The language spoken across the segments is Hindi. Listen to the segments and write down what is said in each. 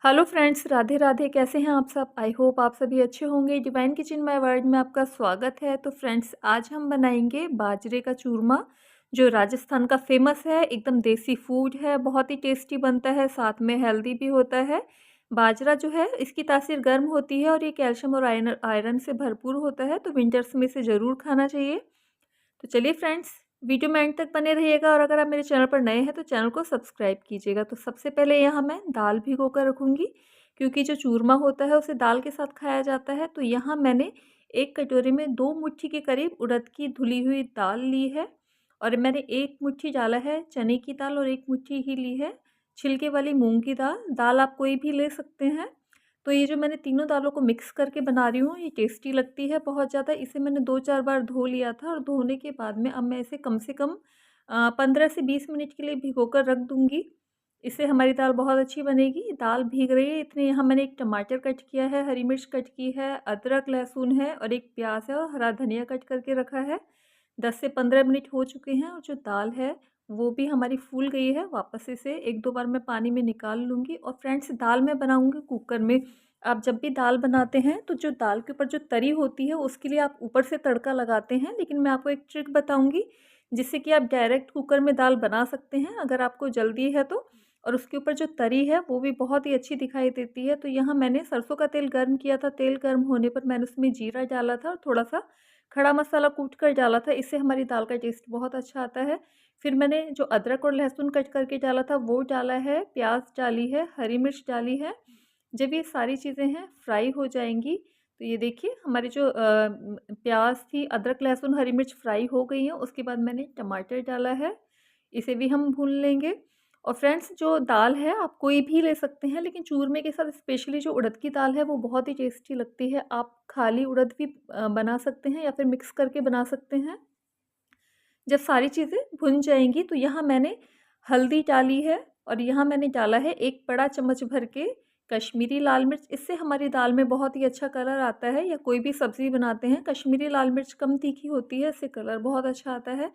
Hello friends, Radhe Radhe. कैसे हैं आप सब? आई होप आप सभी अच्छे होंगे। डिवाइन किचन माय वर्ल्ड में आपका स्वागत है। तो फ्रेंड्स, आज हम बनाएंगे बाजरे का चूरमा, जो राजस्थान का फेमस है। एकदम देसी फूड है, बहुत ही टेस्टी बनता है, साथ में हेल्दी भी होता है। बाजरा जो है, इसकी तासीर गर्म होती है और ये कैल्शियम और आयरन आयरन से भरपूर होता है, तो विंटर्स में इसे ज़रूर खाना चाहिए। तो चलिए फ्रेंड्स, वीडियो में एंड तक बने रहिएगा और अगर आप मेरे चैनल पर नए हैं तो चैनल को सब्सक्राइब कीजिएगा। तो सबसे पहले यहाँ मैं दाल भिगो कर रखूँगी, क्योंकि जो चूरमा होता है उसे दाल के साथ खाया जाता है। तो यहाँ मैंने एक कटोरी में 2 मुट्ठी के करीब उड़द की धुली हुई दाल ली है और मैंने 1 मुट्ठी डाला है चने की दाल और 1 मुट्ठी ही ली है छिलके वाली मूँग की दाल। दाल आप कोई भी ले सकते हैं। तो ये जो मैंने तीनों दालों को मिक्स करके बना रही हूँ, ये टेस्टी लगती है बहुत ज़्यादा। इसे मैंने 2-4 बार धो लिया था और धोने के बाद में अब मैं इसे कम से कम 15 से 20 मिनट के लिए भिगोकर रख दूँगी। इससे हमारी दाल बहुत अच्छी बनेगी। दाल भीग रही है इतने, यहाँ मैंने एक टमाटर कट किया है, हरी मिर्च कट की है, अदरक, लहसुन है और एक प्याज़ है और हरा धनिया कट करके रखा है। 10 से 15 मिनट हो चुके हैं और जो दाल है वो भी हमारी फूल गई है। वापस इसे 1-2 बार मैं पानी में निकाल लूँगी। और फ्रेंड्स, दाल मैं बनाऊँगी कुकर में। आप जब भी दाल बनाते हैं तो जो दाल के ऊपर जो तरी होती है उसके लिए आप ऊपर से तड़का लगाते हैं, लेकिन मैं आपको एक ट्रिक बताऊँगी जिससे कि आप डायरेक्ट कुकर में दाल बना सकते हैं अगर आपको जल्दी है तो। और उसके ऊपर जो तरी है वो भी बहुत ही अच्छी दिखाई देती है। तो यहाँ मैंने सरसों का तेल गर्म किया था, तेल गर्म होने पर मैंने उसमें जीरा डाला था और थोड़ा-सा खड़ा मसाला कूट कर डाला था, इससे हमारी दाल का टेस्ट बहुत अच्छा आता है। फिर मैंने जो अदरक और लहसुन कट करके डाला था वो डाला है, प्याज़ डाली है, हरी मिर्च डाली है। जब ये सारी चीज़ें हैं फ्राई हो जाएँगी, तो ये देखिए हमारी जो प्याज़ थी, अदरक, लहसुन, हरी मिर्च फ्राई हो गई हैं। उसके बाद मैंने टमाटर डाला है, इसे भी हम भून लेंगे। और फ्रेंड्स, जो दाल है आप कोई भी ले सकते हैं, लेकिन चूरमे के साथ स्पेशली जो उड़द की दाल है वो बहुत ही टेस्टी लगती है। आप खाली उड़द भी बना सकते हैं या फिर मिक्स करके बना सकते हैं। जब सारी चीज़ें भुन जाएँगी तो यहाँ मैंने हल्दी डाली है और यहाँ मैंने डाला है 1 बड़ा चम्मच भर के कश्मीरी लाल मिर्च। इससे हमारी दाल में बहुत ही अच्छा कलर आता है, या कोई भी सब्ज़ी बनाते हैं कश्मीरी लाल मिर्च कम तीखी होती है, इससे कलर बहुत अच्छा आता है।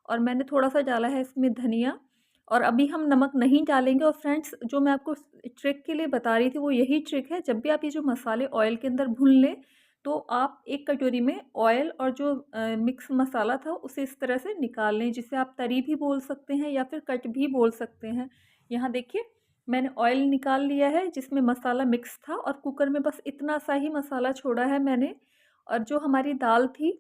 और मैंने थोड़ा-सा डाला है इसमें धनिया। और अभी हम नमक नहीं डालेंगे। और फ्रेंड्स, जो मैं आपको ट्रिक के लिए बता रही थी वो यही ट्रिक है, जब भी आप ये जो मसाले ऑयल के अंदर भून लें तो आप एक कटोरी में ऑयल और जो मिक्स मसाला था उसे इस तरह से निकाल लें, जिसे आप तरी भी बोल सकते हैं या फिर कट भी बोल सकते हैं। यहाँ देखिए मैंने ऑयल निकाल लिया है जिसमें मसाला मिक्स था और कुकर में बस इतना सा ही मसाला छोड़ा है मैंने। और जो हमारी दाल थी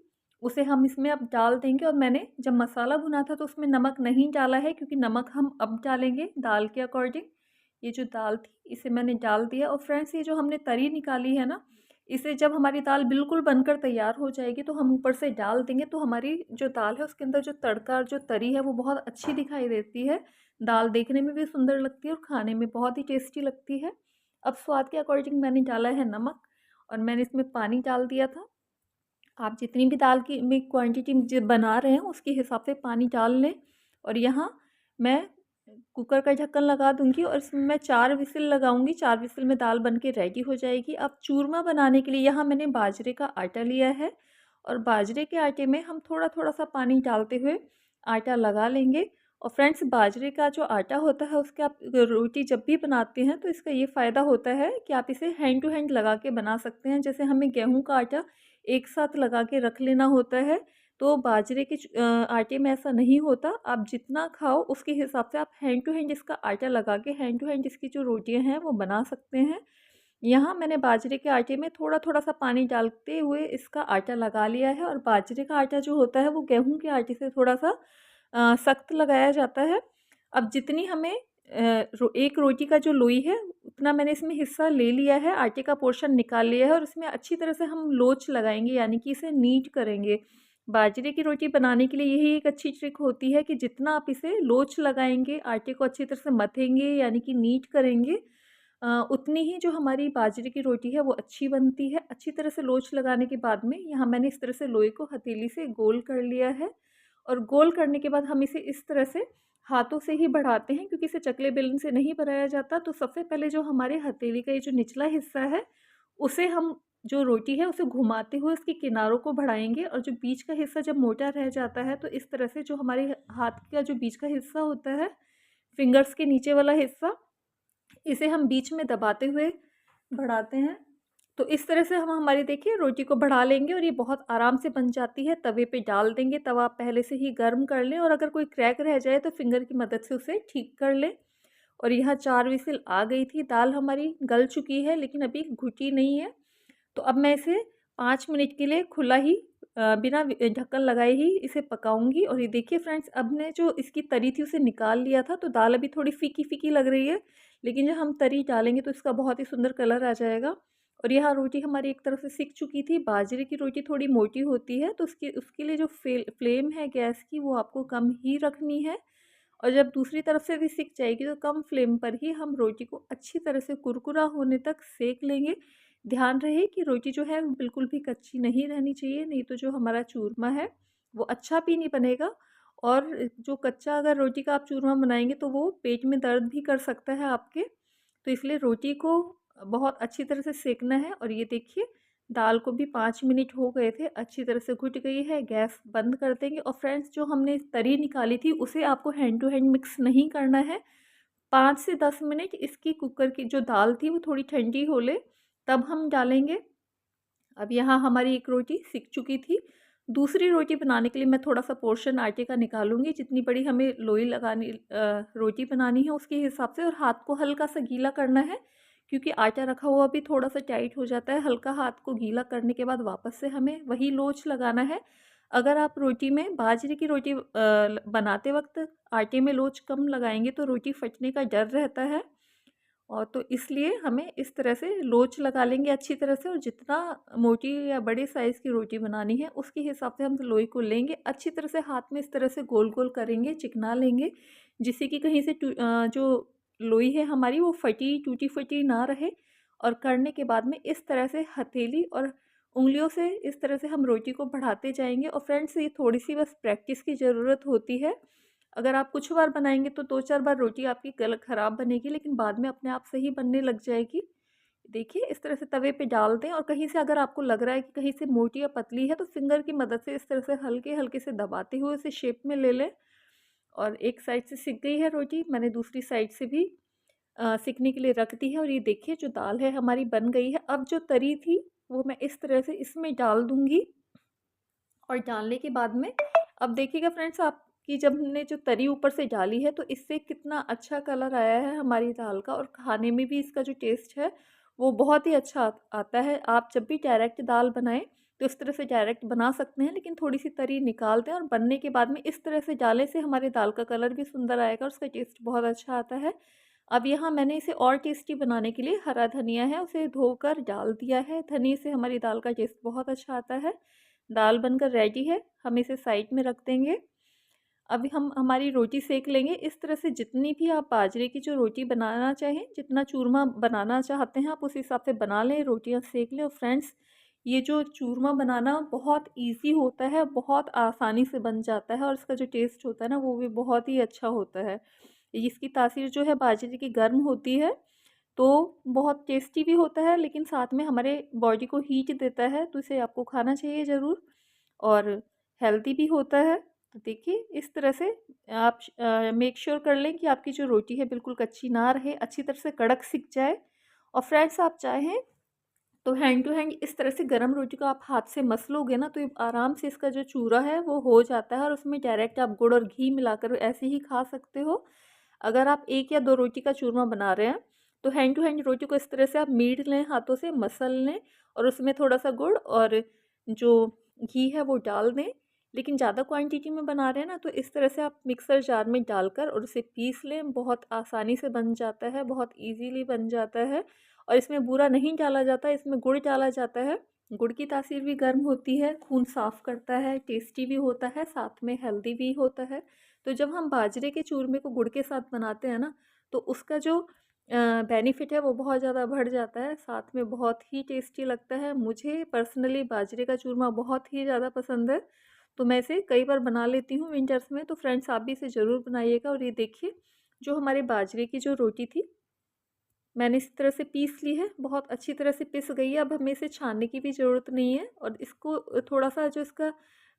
उसे हम इसमें अब डाल देंगे। और मैंने जब मसाला भुना था तो उसमें नमक नहीं डाला है, क्योंकि नमक हम अब डालेंगे दाल के अकॉर्डिंग। ये जो दाल थी इसे मैंने डाल दिया। और फ्रेंड्स, ये जो हमने तरी निकाली है ना, इसे जब हमारी दाल बिल्कुल बनकर तैयार हो जाएगी तो हम ऊपर से डाल देंगे, तो हमारी जो दाल है उसके अंदर जो तड़का और जो तरी है वो बहुत अच्छी दिखाई देती है। दाल देखने में भी सुंदर लगती है और खाने में बहुत ही टेस्टी लगती है। अब स्वाद के अकॉर्डिंग मैंने डाला है नमक और मैंने इसमें पानी डाल दिया था। आप जितनी भी दाल की में क्वांटिटी बना रहे हैं उसके हिसाब से पानी डाल लें। और यहाँ मैं कुकर का ढक्कन लगा दूंगी और इसमें मैं 4 विसिल लगाऊंगी। 4 विसिल में दाल बन के रेडी हो जाएगी। अब चूरमा बनाने के लिए यहाँ मैंने बाजरे का आटा लिया है और बाजरे के आटे में हम थोड़ा थोड़ा सा पानी डालते हुए आटा लगा लेंगे। और फ्रेंड्स, बाजरे का जो आटा होता है उसके आप रोटी जब भी बनाते हैं तो इसका ये फ़ायदा होता है कि आप इसे हैंड टू हैंड लगा के बना सकते हैं। जैसे हमें गेहूं का आटा एक साथ लगा के रख लेना होता है, तो बाजरे के आटे में ऐसा नहीं होता। आप जितना खाओ उसके हिसाब से आप हैंड टू हैंड इसका आटा लगा के हैंड टू हैंड इसकी जो रोटियां हैं वो बना सकते हैं। यहाँ मैंने बाजरे के आटे में थोड़ा थोड़ा सा पानी डालते हुए इसका आटा लगा लिया है। और बाजरे का आटा जो होता है वो गेहूं के आटे से थोड़ा सा सख्त लगाया जाता है। अब जितनी हमें एक रोटी का जो लोई है उतना मैंने इसमें हिस्सा ले लिया है, आटे का पोर्शन निकाल लिया है और इसमें अच्छी तरह से हम लोच लगाएंगे, यानी कि इसे नीट करेंगे। बाजरे की रोटी बनाने के लिए यही एक अच्छी ट्रिक होती है कि जितना आप इसे लोच लगाएंगे, आटे को अच्छी तरह से मथेंगे यानी कि नीट करेंगे, उतनी ही जो हमारी बाजरे की रोटी है वो अच्छी बनती है। अच्छी तरह से लोच लगाने के बाद में यहाँ मैंने इस तरह से लोई को हथेली से गोल कर लिया है। और गोल करने के बाद हम इसे इस तरह से हाथों से ही बढ़ाते हैं, क्योंकि इसे चकले बेलन से नहीं बनाया जाता। तो सबसे पहले जो हमारे हथेली का ये जो निचला हिस्सा है उसे हम, जो रोटी है उसे घुमाते हुए उसके किनारों को बढ़ाएंगे। और जो बीच का हिस्सा जब मोटा रह जाता है तो इस तरह से जो हमारे हाथ का जो बीच का हिस्सा होता है, फिंगर्स के नीचे वाला हिस्सा, इसे हम बीच में दबाते हुए बढ़ाते हैं। तो इस तरह से हम हमारी देखिए रोटी को बढ़ा लेंगे और ये बहुत आराम से बन जाती है। तवे पे डाल देंगे, तवा आप पहले से ही गर्म कर लें और अगर कोई क्रैक रह जाए तो फिंगर की मदद से उसे ठीक कर लें। और यहाँ 4 विसिल आ गई थी, दाल हमारी गल चुकी है लेकिन अभी घुटी नहीं है। तो अब मैं इसे 5 मिनट के लिए खुला ही बिना ढक्कन लगाए ही इसे पकाऊँगी। और ये देखिए फ्रेंड्स, अब ने जो इसकी तरी थी उसे निकाल लिया था, तो दाल अभी थोड़ी फीकी-फीकी लग रही है, लेकिन जब हम तरी डालेंगे तो इसका बहुत ही सुंदर कलर आ जाएगा। और यहाँ रोटी हमारी एक तरफ से सिक चुकी थी। बाजरे की रोटी थोड़ी मोटी होती है, तो उसके उसके लिए जो फ्लेम है गैस की वो आपको कम ही रखनी है। और जब दूसरी तरफ से भी सिक जाएगी तो कम फ्लेम पर ही हम रोटी को अच्छी तरह से कुरकुरा होने तक सेक लेंगे। ध्यान रहे कि रोटी जो है वो बिल्कुल भी कच्ची नहीं रहनी चाहिए, नहीं तो जो हमारा चूरमा है वो अच्छा भी नहीं बनेगा। और जो कच्चा अगर रोटी का आप चूरमा बनाएंगे तो वो पेट में दर्द भी कर सकता है आपके। तो इसलिए रोटी को बहुत अच्छी तरह से सेकना है। और ये देखिए दाल को भी 5 मिनट हो गए थे, अच्छी तरह से घुट गई है। गैस बंद कर देंगे। और फ्रेंड्स, जो हमने तरी निकाली थी उसे आपको हैंड टू हैंड मिक्स नहीं करना है। 5 से 10 मिनट इसकी कुकर की जो दाल थी वो थोड़ी ठंडी हो ले, तब हम डालेंगे। अब यहाँ हमारी एक रोटी सिक चुकी थी। दूसरी रोटी बनाने के लिए मैं थोड़ा-सा पोर्शन आटे का निकालूँगी, जितनी बड़ी हमें लोई लगानी रोटी बनानी है उसके हिसाब से। और हाथ को हल्का-सा गीला करना है, क्योंकि आटा रखा हुआ भी थोड़ा-सा टाइट हो जाता है। हल्का हाथ को गीला करने के बाद वापस से हमें वही लोच लगाना है। अगर आप रोटी में बाजरे की रोटी बनाते वक़्त आटे में लोच कम लगाएँगे तो रोटी फटने का डर रहता है। और तो इसलिए हमें इस तरह से लोच लगा लेंगे अच्छी तरह से। और जितना मोटी या बड़े साइज़ की रोटी बनानी है उसके हिसाब से हम लोई को लेंगे, अच्छी तरह से हाथ में इस तरह से गोल गोल करेंगे, चिकना लेंगे, जिससे कि कहीं से जो लोई है हमारी वो फटी टूटी फटी ना रहे। और करने के बाद में इस तरह से हथेली और उंगलियों से इस तरह से हम रोटी को बढ़ाते जाएंगे। और फ्रेंड्स, ये थोड़ी सी बस प्रैक्टिस की ज़रूरत होती है। अगर आप कुछ बार बनाएँगे तो 2-4 बार रोटी आपकी ख़राब बनेगी, लेकिन बाद में अपने आप सही बनने लग जाएगी। देखिए इस तरह से तवे पे डाल दें और कहीं से अगर आपको लग रहा है कि कहीं से मोटी या पतली है तो फिंगर की मदद से इस तरह से हल्के-हल्के से दबाते हुए उसे शेप में ले लें। और एक साइड से सिक गई है रोटी, मैंने दूसरी साइड से भी सिकने के लिए रख दी है। और ये देखिए जो दाल है हमारी बन गई है। अब जो तरी थी वो मैं इस तरह से इसमें डाल दूँगी। और डालने के बाद में अब देखिएगा फ्रेंड्स, आपकी जब हमने जो तरी ऊपर से डाली है तो इससे कितना अच्छा कलर आया है हमारी दाल का। और खाने में भी इसका जो टेस्ट है वो बहुत ही अच्छा आता है। आप जब भी डायरेक्ट दाल बनाएं तो इस तरह से डायरेक्ट बना सकते हैं, लेकिन थोड़ी सी तरी निकाल दें और बनने के बाद में इस तरह से डालने से हमारी दाल का कलर भी सुंदर आएगा और उसका टेस्ट बहुत अच्छा आता है। अब यहाँ मैंने इसे और टेस्टी बनाने के लिए हरा धनिया है उसे धोकर डाल दिया है। धनिया से हमारी दाल का टेस्ट बहुत अच्छा आता है। दाल बनकर रेडी है, हम इसे साइड में रख देंगे। अभी हम हमारी रोटी सेक लेंगे। इस तरह से जितनी भी आप बाजरे की जो रोटी बनाना चाहें, जितना चूरमा बनाना चाहते हैं आप उस हिसाब से बना लें, रोटियां सेक लें। और फ्रेंड्स, ये जो चूरमा बनाना बहुत इजी होता है, बहुत आसानी से बन जाता है और इसका जो टेस्ट होता है ना वो भी बहुत ही अच्छा होता है। इसकी तासीर जो है बाजरे की गर्म होती है, तो बहुत टेस्टी भी होता है, लेकिन साथ में हमारे बॉडी को हीट देता है, तो इसे आपको खाना चाहिए ज़रूर। और हेल्दी भी होता है। तो देखिए इस तरह से आप मेक श्योर कर लें कि आपकी जो रोटी है बिल्कुल कच्ची ना रहे, अच्छी तरह से कड़क सिक जाए। और फ्रेंड्स, आप चाहें तो हैंड टू हैंड इस तरह से गरम रोटी को आप हाथ से मस लोगे ना तो ये आराम से इसका जो चूरा है वो हो जाता है। और उसमें डायरेक्ट आप गुड़ और घी मिलाकर ऐसे ही खा सकते हो। अगर आप 1 या 2 रोटी का चूरमा बना रहे हैं तो हैंड टू हैंड रोटी को इस तरह से आप मीड लें, हाथों से मसल लें और उसमें थोड़ा-सा गुड़ और जो घी है वो डाल दें। लेकिन ज़्यादा क्वांटिटी में बना रहे हैं ना तो इस तरह से आप मिक्सर जार में डालकर और उसे पीस लें। बहुत आसानी से बन जाता है, बहुत ईज़िली बन जाता है। और इसमें बूरा नहीं डाला जाता, इसमें गुड़ डाला जाता है। गुड़ की तासीर भी गर्म होती है, खून साफ़ करता है, टेस्टी भी होता है, साथ में हेल्दी भी होता है। तो जब हम बाजरे के चूरमे को गुड़ के साथ बनाते हैं ना तो उसका जो बेनिफिट है वो बहुत ज़्यादा बढ़ जाता है, साथ में बहुत ही टेस्टी लगता है। मुझे पर्सनली बाजरे का चूरमा बहुत ही ज़्यादा पसंद है, तो मैं इसे कई बार बना लेती हूँ विंटर्स में। तो फ्रेंड्स, आप भी इसे ज़रूर बनाइएगा। और ये देखिए जो हमारे बाजरे की जो रोटी थी मैंने इस तरह से पीस ली है, बहुत अच्छी तरह से पिस गई है। अब हमें इसे छानने की भी ज़रूरत नहीं है। और इसको थोड़ा-सा जो इसका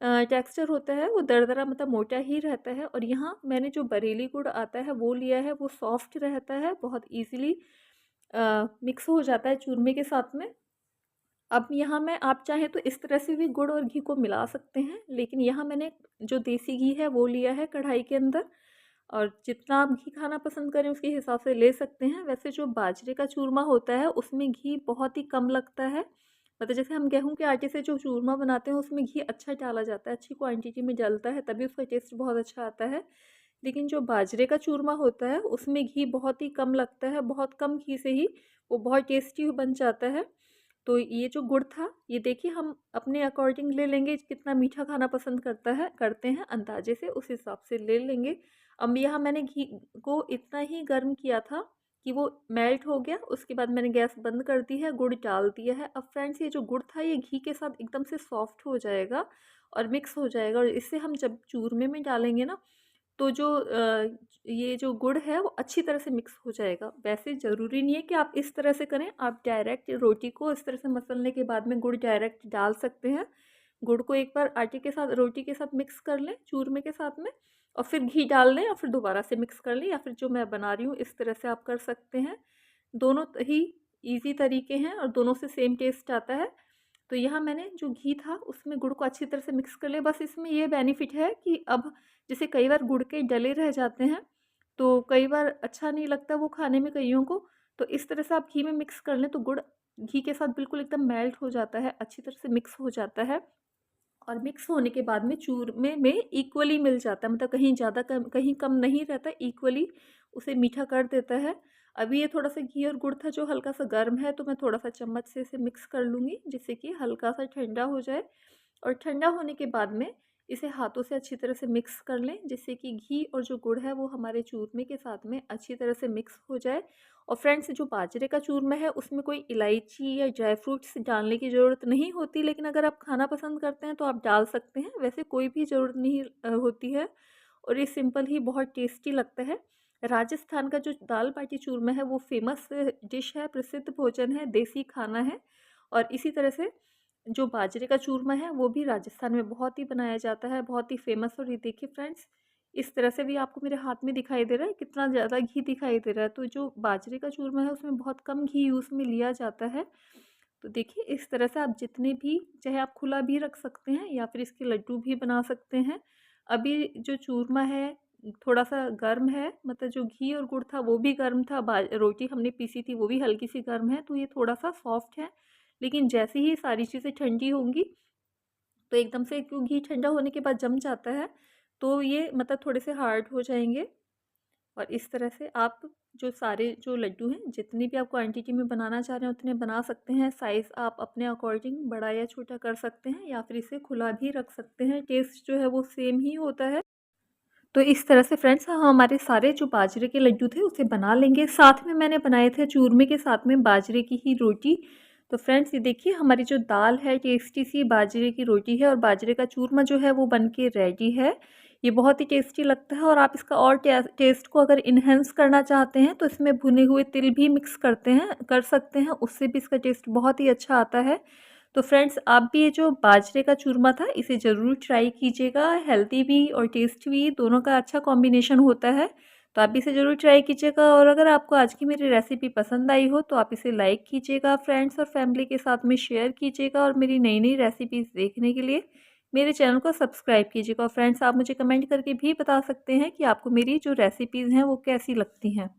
टेक्सचर होता है वो दरदरा मतलब मोटा ही रहता है। और यहाँ मैंने जो बरेली गुड़ आता है वो लिया है, वो सॉफ्ट रहता है, बहुत ईज़िली मिक्स हो जाता है चूरमे के साथ में। अब यहाँ मैं आप चाहें तो इस तरह से भी गुड़ और घी को मिला सकते हैं, लेकिन यहाँ मैंने जो देसी घी है वो लिया है कढ़ाई के अंदर। और जितना आप घी खाना पसंद करें उसके हिसाब से ले सकते हैं। वैसे जो बाजरे का चूरमा होता है उसमें घी बहुत ही कम लगता है, मतलब जैसे हम गेहूं के आटे से जो चूरमा बनाते हैं उसमें घी अच्छा डाला जाता है, अच्छी क्वांटिटी में डलता है, तभी उसका टेस्ट बहुत अच्छा आता है। लेकिन जो बाजरे का चूरमा होता है उसमें घी बहुत ही कम लगता है, बहुत कम घी से ही वो बहुत टेस्टी बन जाता है। तो ये जो गुड़ था, ये देखिए हम अपने अकॉर्डिंग ले लेंगे, कितना मीठा खाना पसंद करते हैं अंदाजे से उस हिसाब से ले लेंगे। अब यहाँ मैंने घी को इतना ही गर्म किया था कि वो मेल्ट हो गया, उसके बाद मैंने गैस बंद कर दी है, गुड़ डाल दिया है। अब फ्रेंड्स ये जो गुड़ था ये घी के साथ एकदम से सॉफ्ट हो जाएगा और मिक्स हो जाएगा, और इससे हम जब चूरमे में डालेंगे ना तो जो ये जो गुड़ है वो अच्छी तरह से मिक्स हो जाएगा। वैसे ज़रूरी नहीं है कि आप इस तरह से करें, आप डायरेक्ट रोटी को इस तरह से मसलने के बाद में गुड़ डायरेक्ट डाल सकते हैं। गुड़ को एक बार आटे के साथ रोटी के साथ मिक्स कर लें चूरमे के साथ में, और फिर घी डाल लें और फिर दोबारा से मिक्स कर लें, या फिर जो मैं बना रही हूँ इस तरह से आप कर सकते हैं। दोनों ही ईज़ी तरीके हैं और दोनों से सेम टेस्ट आता है। तो यहाँ मैंने जो घी था उसमें गुड़ को अच्छी तरह से मिक्स कर लिया। बस इसमें ये बेनिफिट है कि अब जैसे कई बार गुड़ के डले रह जाते हैं तो कई बार अच्छा नहीं लगता वो खाने में कईयों को, तो इस तरह से आप घी में मिक्स कर लें तो गुड़ घी के साथ बिल्कुल एकदम मेल्ट हो जाता है, अच्छी तरह से मिक्स हो जाता है। और मिक्स होने के बाद में चूरमे में इक्वली मिल जाता है, मतलब कहीं ज़्यादा कम कहीं कम नहीं रहता, इक्वली उसे मीठा कर देता है। अभी ये थोड़ा सा घी और गुड़ था जो हल्का सा गर्म है, तो मैं थोड़ा सा चम्मच से इसे मिक्स कर लूँगी जिससे कि हल्का सा ठंडा हो जाए। और ठंडा होने के बाद में इसे हाथों से अच्छी तरह से मिक्स कर लें जिससे कि घी और जो गुड़ है वो हमारे चूरमे के साथ में अच्छी तरह से मिक्स हो जाए। और फ्रेंड्स जो बाजरे का चूरमा है उसमें कोई इलायची या ड्राई फ्रूट्स डालने की ज़रूरत नहीं होती, लेकिन अगर आप खाना पसंद करते हैं तो आप डाल सकते हैं, वैसे कोई भी ज़रूरत नहीं होती है। और ये सिंपल ही बहुत टेस्टी लगता है। राजस्थान का जो दाल बाटी चूरमा है वो फेमस डिश है, प्रसिद्ध भोजन है, देसी खाना है। और इसी तरह से जो बाजरे का चूरमा है वो भी राजस्थान में बहुत ही बनाया जाता है, बहुत ही फेमस। और ये देखिए फ्रेंड्स, इस तरह से भी आपको मेरे हाथ में दिखाई दे रहा है कितना ज़्यादा घी दिखाई दे रहा है। तो जो बाजरे का चूरमा है उसमें बहुत कम घी यूज़ में लिया जाता है। तो देखिए इस तरह से आप जितने भी, चाहे आप खुला भी रख सकते हैं या फिर इसके लड्डू भी बना सकते हैं। अभी जो चूरमा है थोड़ा सा गर्म है, मतलब जो घी और गुड़ था वो भी गर्म था, रोटी हमने पीसी थी वो भी हल्की सी गर्म है, तो ये थोड़ा सा सॉफ्ट है। लेकिन जैसे ही सारी चीज़ें ठंडी होंगी तो एकदम से, क्यों घी ठंडा होने के बाद जम जाता है, तो ये मतलब थोड़े से हार्ड हो जाएंगे। और इस तरह से आप जो सारे जो लड्डू हैं जितनी भी आप क्वांटिटी में बनाना चाह रहे हैं उतने बना सकते हैं। साइज़ आप अपने अकॉर्डिंग बड़ा या छोटा कर सकते हैं या फिर इसे खुला भी रख सकते हैं, टेस्ट जो है वो सेम ही होता है। तो इस तरह से फ्रेंड्स हम हमारे सारे जो बाजरे के लड्डू थे उसे बना लेंगे। साथ में मैंने बनाए थे चूरमे के साथ में बाजरे की ही रोटी। तो फ्रेंड्स ये देखिए हमारी जो दाल है टेस्टी सी बाजरे की रोटी है, और बाजरे का चूरमा जो है वो बन के रेडी है। ये बहुत ही टेस्टी लगता है, और आप इसका और टेस्ट को अगर इन्हेंस करना चाहते हैं तो इसमें भुने हुए तिल भी मिक्स कर सकते हैं, उससे भी इसका टेस्ट बहुत ही अच्छा आता है। तो फ्रेंड्स आप भी ये जो बाजरे का चूरमा था इसे ज़रूर ट्राई कीजिएगा, हेल्दी भी और टेस्ट भी दोनों का अच्छा कॉम्बिनेशन होता है। तो आप भी इसे ज़रूर ट्राई कीजिएगा, और अगर आपको आज की मेरी रेसिपी पसंद आई हो तो आप इसे लाइक कीजिएगा, फ्रेंड्स और फैमिली के साथ में शेयर कीजिएगा, और मेरी नई नई रेसिपीज़ देखने के लिए मेरे चैनल को सब्सक्राइब कीजिएगा। और फ्रेंड्स आप मुझे कमेंट करके भी बता सकते हैं कि आपको मेरी जो रेसिपीज़ हैं वो कैसी लगती हैं।